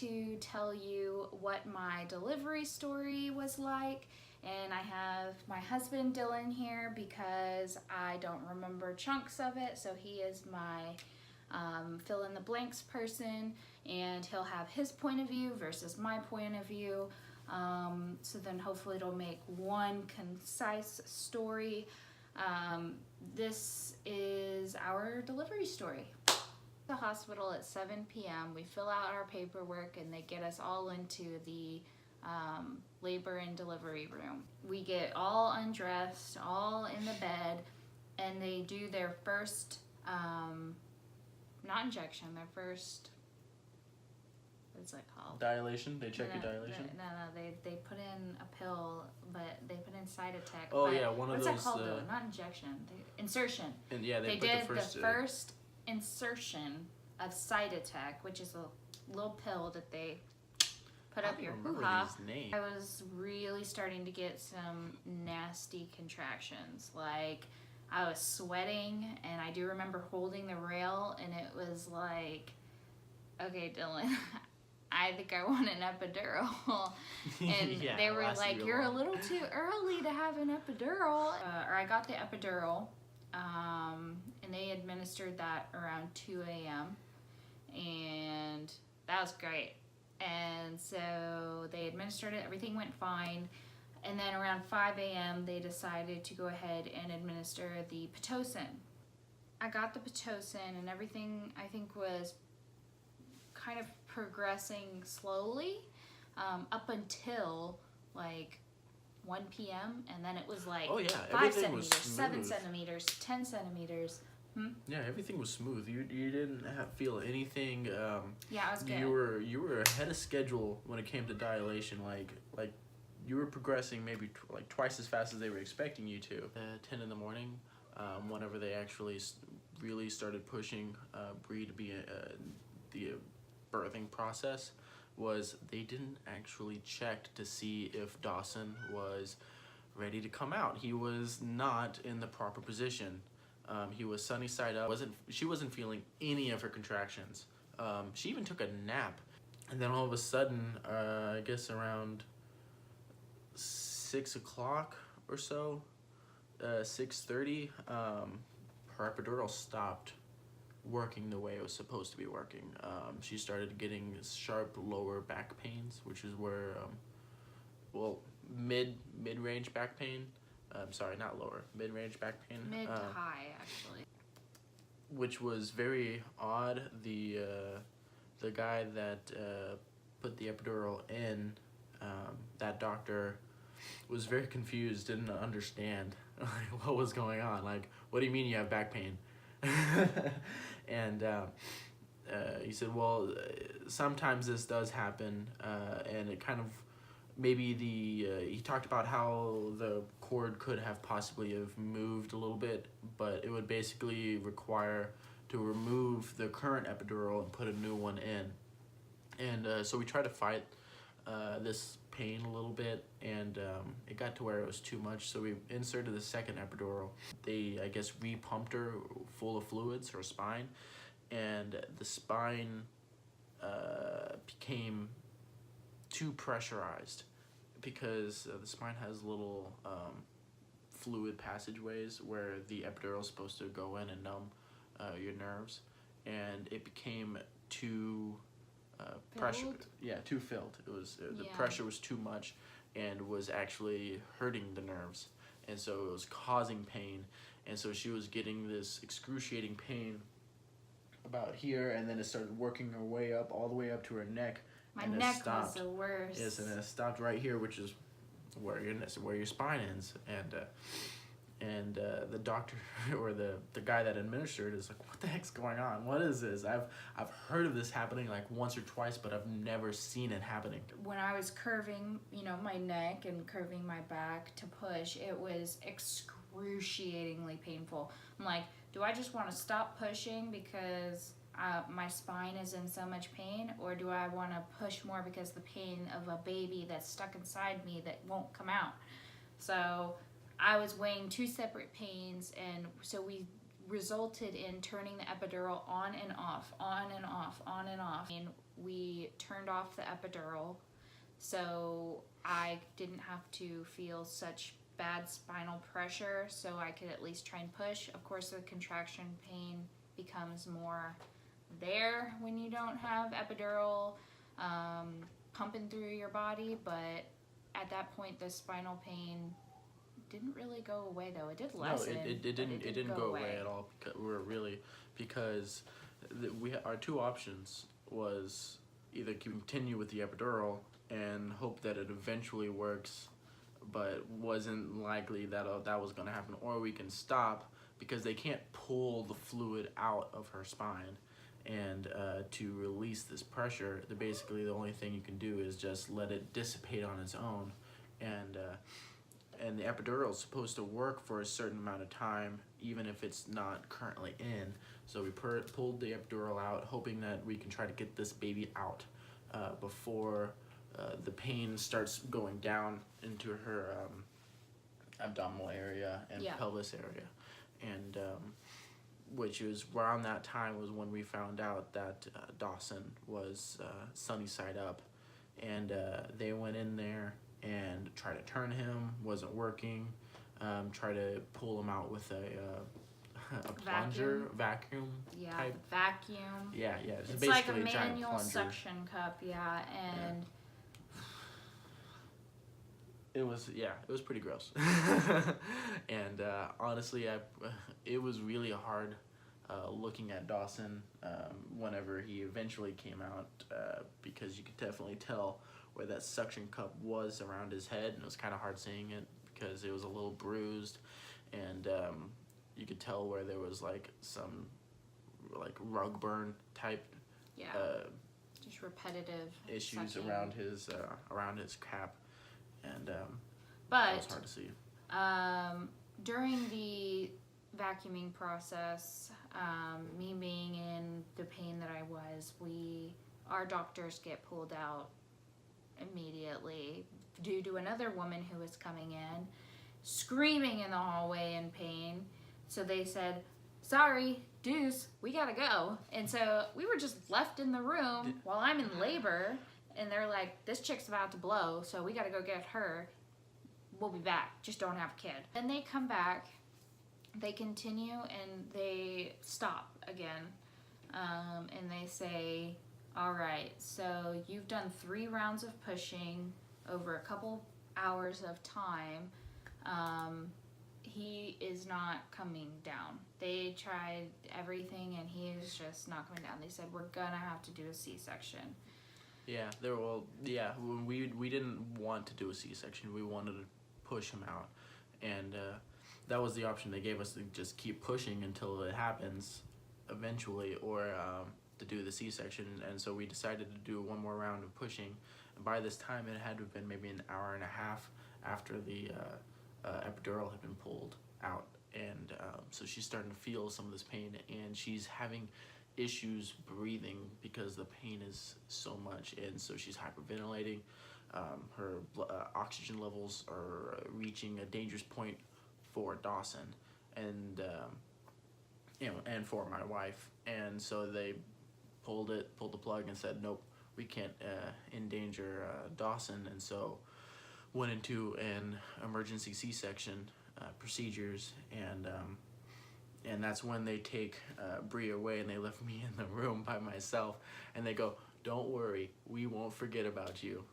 to tell you what my delivery story was like. And I have my husband Dylan here because I don't remember chunks of it, so he is my fill in the blanks person, and he'll have his point of view versus my point of view. So then hopefully it'll make one concise story. This is our delivery story. The hospital at 7 p.m. We fill out our paperwork and they get us all into the labor and delivery room. We get all undressed, all in the bed, and they do their first, not injection, their first, what's it called? Dilation? They check your dilation? No, they put in a pill, but they put in Cytotec. Oh yeah, one of those. What's that called though? Not injection, insertion. And yeah, they did put the first insertion of Cytotec, which is a little pill that they put up your hoo-ha. I was really starting to get some nasty contractions. Like, I was sweating, and I do remember holding the rail, and it was like, okay, Dylan, I think I want an epidural. And yeah, they were like, you're a little too early to have an epidural. Or I got the epidural, and they administered that around 2 a.m. And that was great. And so they administered it, everything went fine. And then around 5 a.m. they decided to go ahead and administer the Pitocin. I got the Pitocin and everything, I think, was kind of progressing slowly up until like 1 p.m. and then it was like 5 centimeters, 7 centimeters, 10 centimeters. Yeah, everything was smooth. You didn't feel anything. Yeah, it was good. You were ahead of schedule when it came to dilation. Like you were progressing maybe like twice as fast as they were expecting you to. 10 in the morning, whenever they actually really started pushing Bree to be the birthing process, was they didn't actually check to see if Dawson was ready to come out. He was not in the proper position. He was sunny side up. She wasn't feeling any of her contractions. She even took a nap. And then all of a sudden, I guess around 6 o'clock or so, 6:30, her epidural stopped working the way it was supposed to be working. She started getting sharp lower back pains, which is where, well, mid-range back pain. Sorry, not lower, mid-range back pain. Mid to high, actually. Which was very odd. The guy that put the epidural in, that doctor was very confused, didn't understand what was going on. Like, what do you mean you have back pain? And he said, well, sometimes this does happen, and it kind of, maybe he talked about how the cord could have possibly have moved a little bit, but it would basically require to remove the current epidural and put a new one in. And so we tried to fight this pain a little bit, and it got to where it was too much, so we inserted the second epidural. They, I guess, re-pumped her full of fluids, her spine, and the spine became too pressurized because the spine has little fluid passageways where the epidural is supposed to go in and numb your nerves, and it became too pressure. Yeah, too filled. It was the pressure was too much and was actually hurting the nerves, and so it was causing pain, and so she was getting this excruciating pain about here, and then it started working her way up all the way up to her neck. My neck was the worst. Yes, and it stopped right here, which is where your spine ends. And the doctor or the guy that administered is like, what the heck's going on? What is this? I've heard of this happening like once or twice, but I've never seen it happening. When I was curving, my neck and curving my back to push, it was excruciatingly painful. I'm like, do I just want to stop pushing because my spine is in so much pain, or do I want to push more because the pain of a baby that's stuck inside me that won't come out? So I was weighing two separate pains, and so we resulted in turning the epidural on and off, on and off, on and off. And we turned off the epidural, so I didn't have to feel such bad spinal pressure, so I could at least try and push. Of course, the contraction pain becomes more there when you don't have epidural pumping through your body, but at that point the spinal pain didn't really go away, though. It did lessen. No, it didn't go away at all, because our two options was either continue with the epidural and hope that it eventually works, but wasn't likely that that was going to happen, or we can stop because they can't pull the fluid out of her spine. And to release this pressure, basically the only thing you can do is just let it dissipate on its own. And the epidural is supposed to work for a certain amount of time, even if it's not currently in. So we pulled the epidural out, hoping that we can try to get this baby out before the pain starts going down into her abdominal area and pelvis area. And which was around that time was when we found out that Dawson was sunny side up, and they went in there and tried to turn him, wasn't working. Try to pull him out with a plunger, vacuum type. Vacuum. Yeah. It's like a manual suction cup, and it was pretty gross. And honestly, it was really hard looking at Dawson whenever he eventually came out, because you could definitely tell where that suction cup was around his head, and it was kind of hard seeing it because it was a little bruised, and you could tell where there was like some like rug burn type just repetitive issues sucking around his cap, and but it was hard to see. During the vacuuming process, me being in the pain that I was, our doctors get pulled out immediately due to another woman who was coming in screaming in the hallway in pain. So they said, sorry, deuce, we gotta go. And so we were just left in the room while I'm in labor, and they're like, this chick's about to blow, so we gotta go get her. We'll be back, just don't have a kid. Then they come back, they continue, and they stop again. And they say, all right, so you've done 3 rounds of pushing over a couple hours of time. He is not coming down. They tried everything, and he is just not coming down. They said, we're gonna have to do a C-section. Yeah, we didn't want to do a C-section. We wanted to push him out, and that was the option they gave us, to just keep pushing until it happens eventually, or to do the C-section. And so we decided to do one more round of pushing. And by this time, it had to have been maybe an hour and a half after the epidural had been pulled out, and so she's starting to feel some of this pain, and she's having issues breathing because the pain is so much, and so she's hyperventilating. Her oxygen levels are reaching a dangerous point for Dawson, and and for my wife. And so they pulled the plug and said, nope, we can't endanger Dawson, and so went into an emergency C-section procedures, and that's when they take Bree away, and they left me in the room by myself, and they go, don't worry, we won't forget about you.